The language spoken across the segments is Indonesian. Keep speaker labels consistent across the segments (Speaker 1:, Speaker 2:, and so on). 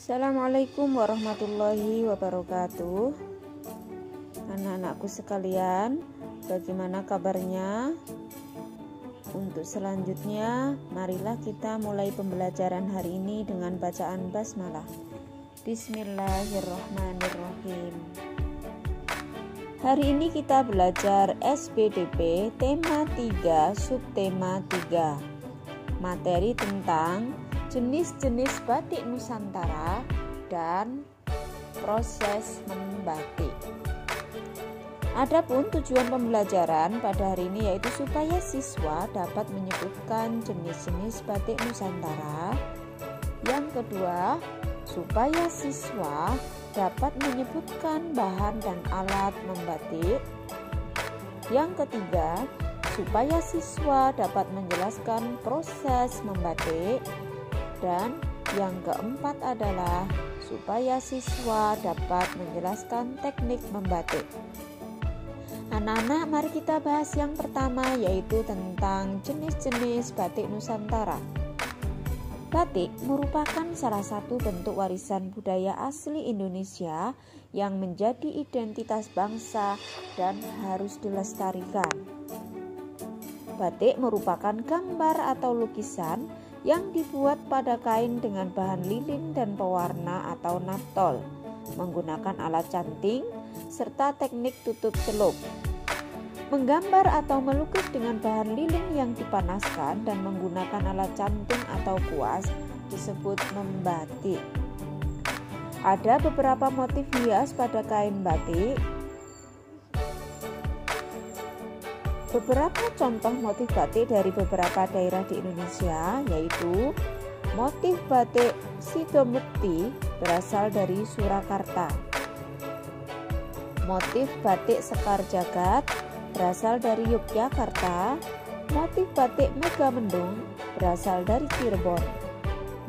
Speaker 1: Assalamualaikum warahmatullahi wabarakatuh. Anak-anakku sekalian, bagaimana kabarnya? Untuk selanjutnya, marilah kita mulai pembelajaran hari ini dengan bacaan basmalah. Bismillahirrahmanirrahim. Hari ini kita belajar SBDP tema 3 subtema 3. Materi tentang jenis-jenis batik Nusantara dan proses membatik. Adapun tujuan pembelajaran pada hari ini yaitu supaya siswa dapat menyebutkan jenis-jenis batik Nusantara. Yang kedua, supaya siswa dapat menyebutkan bahan dan alat membatik. Yang ketiga, supaya siswa dapat menjelaskan proses membatik. Dan yang keempat adalah supaya siswa dapat menjelaskan teknik membatik. Anak-anak, mari kita bahas yang pertama yaitu tentang jenis-jenis batik Nusantara. Batik merupakan salah satu bentuk warisan budaya asli Indonesia yang menjadi identitas bangsa dan harus dilestarikan. Batik merupakan gambar atau lukisan yang dibuat pada kain dengan bahan lilin dan pewarna atau naftol, menggunakan alat canting serta teknik tutup celup. Menggambar atau melukis dengan bahan lilin yang dipanaskan dan menggunakan alat canting atau kuas disebut membatik. Ada beberapa motif hias pada kain batik. Beberapa contoh motif batik dari beberapa daerah di Indonesia yaitu motif batik Sidomukti berasal dari Surakarta. Motif batik Sekar Jagad berasal dari Yogyakarta. Motif batik Megamendung berasal dari Cirebon.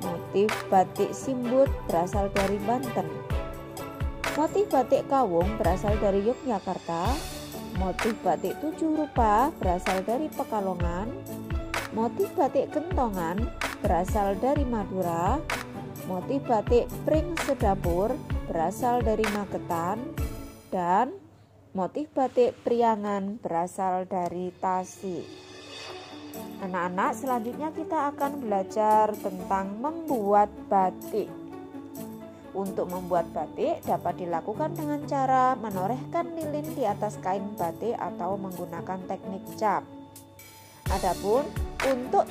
Speaker 1: Motif batik Simbut berasal dari Banten. Motif batik Kawung berasal dari Yogyakarta. Motif batik Tujuh Rupa berasal dari Pekalongan. Motif batik Kentongan berasal dari Madura. Motif batik Pring Sedapur berasal dari Magetan. Dan motif batik Priangan berasal dari Tasik. Anak-anak, selanjutnya kita akan belajar tentang membuat batik. Untuk membuat batik dapat dilakukan dengan cara menorehkan lilin di atas kain batik atau menggunakan teknik cap. Adapun untuk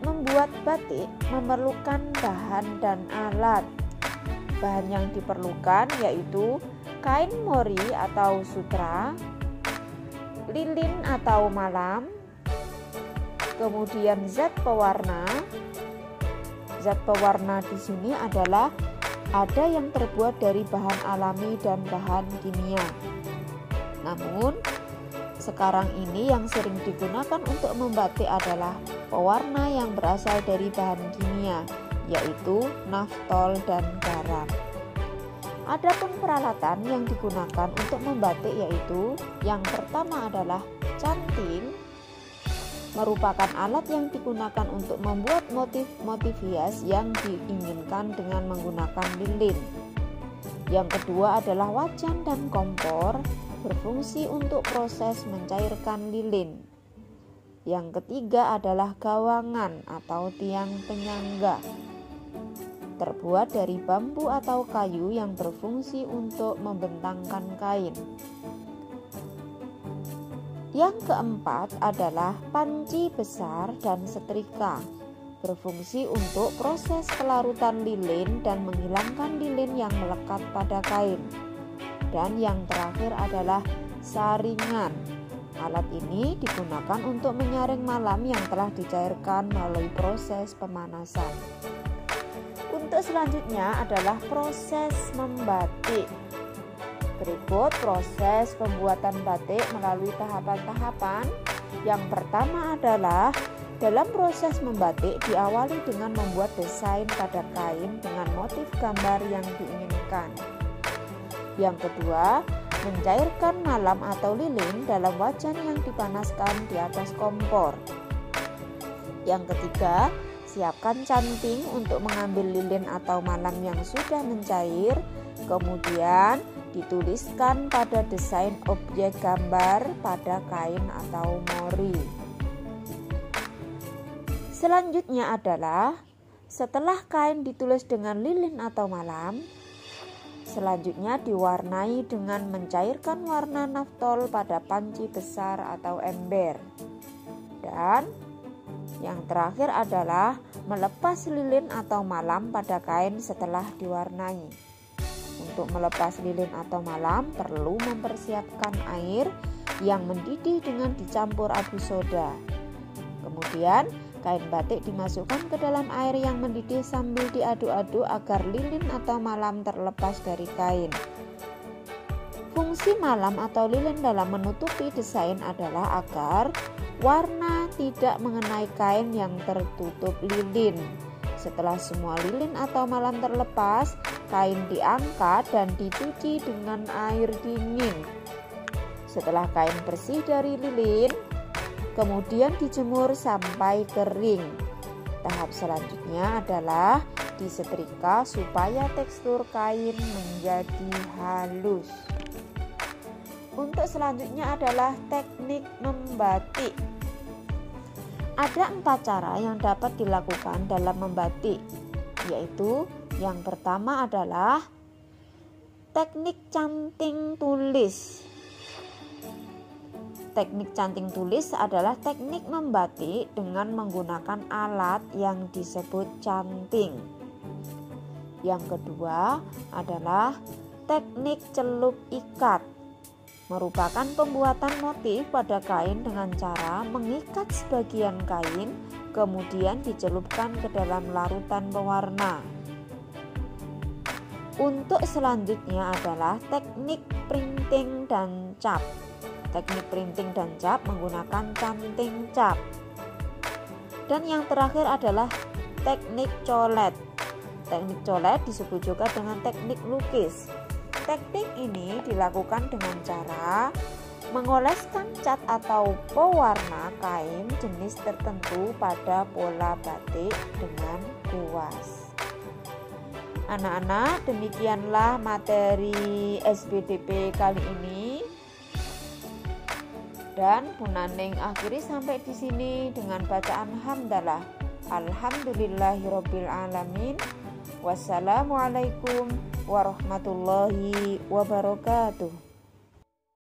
Speaker 1: membuat batik memerlukan bahan dan alat. Bahan yang diperlukan yaitu kain mori atau sutra, lilin atau malam, kemudian zat pewarna. Zat pewarna di sini adalah ada yang terbuat dari bahan alami dan bahan kimia. Namun, sekarang ini yang sering digunakan untuk membatik adalah pewarna yang berasal dari bahan kimia, yaitu naftol dan garam. Adapun peralatan yang digunakan untuk membatik yaitu yang pertama adalah canting, merupakan alat yang digunakan untuk membuat motif-motif hias yang diinginkan dengan menggunakan lilin. Yang kedua adalah wajan dan kompor, berfungsi untuk proses mencairkan lilin. Yang ketiga adalah gawangan atau tiang penyangga, terbuat dari bambu atau kayu yang berfungsi untuk membentangkan kain. Yang keempat adalah panci besar dan setrika, berfungsi untuk proses pelarutan lilin dan menghilangkan lilin yang melekat pada kain. Dan yang terakhir adalah saringan. Alat ini digunakan untuk menyaring malam yang telah dicairkan melalui proses pemanasan. Untuk selanjutnya adalah proses membatik. Berikut proses pembuatan batik melalui tahapan-tahapan. Yang pertama adalah dalam proses membatik diawali dengan membuat desain pada kain dengan motif gambar yang diinginkan. Yang kedua, mencairkan malam atau lilin dalam wajan yang dipanaskan di atas kompor. Yang ketiga, Siapkan canting untuk mengambil lilin atau malam yang sudah mencair, kemudian dituliskan pada desain objek gambar pada kain atau mori. Selanjutnya adalah setelah kain ditulis dengan lilin atau malam, selanjutnya diwarnai dengan mencairkan warna naftol pada panci besar atau ember. Dan yang terakhir adalah melepas lilin atau malam pada kain setelah diwarnai. Untuk melepas lilin atau malam perlu mempersiapkan air yang mendidih dengan dicampur abu soda. Kemudian kain batik dimasukkan ke dalam air yang mendidih sambil diaduk-aduk agar lilin atau malam terlepas dari kain. Fungsi malam atau lilin dalam menutupi desain adalah agar warna tidak mengenai kain yang tertutup lilin. Setelah semua lilin atau malam terlepas, kain diangkat dan dicuci dengan air dingin. Setelah kain bersih dari lilin, kemudian dijemur sampai kering. Tahap selanjutnya adalah disetrika supaya tekstur kain menjadi halus. Untuk selanjutnya adalah teknik membatik. Ada 4 cara yang dapat dilakukan dalam membatik, yaitu yang pertama adalah teknik canting tulis. Teknik canting tulis adalah teknik membatik dengan menggunakan alat yang disebut canting. Yang kedua adalah teknik celup ikat, merupakan pembuatan motif pada kain dengan cara mengikat sebagian kain, kemudian dicelupkan ke dalam larutan pewarna. Untuk selanjutnya adalah teknik printing dan cap. Teknik printing dan cap menggunakan canting cap. Dan yang terakhir adalah teknik colet. Teknik colet disebut juga dengan teknik lukis. Teknik ini dilakukan dengan cara mengoleskan cat atau pewarna kain jenis tertentu pada pola batik dengan kuas. Anak-anak, demikianlah materi SBDP kali ini. Dan Bu Naning akhiri sampai di sini dengan bacaan hamdalah. Alhamdulillahirabbil alamin. Wassalamualaikum warahmatullahi wabarakatuh.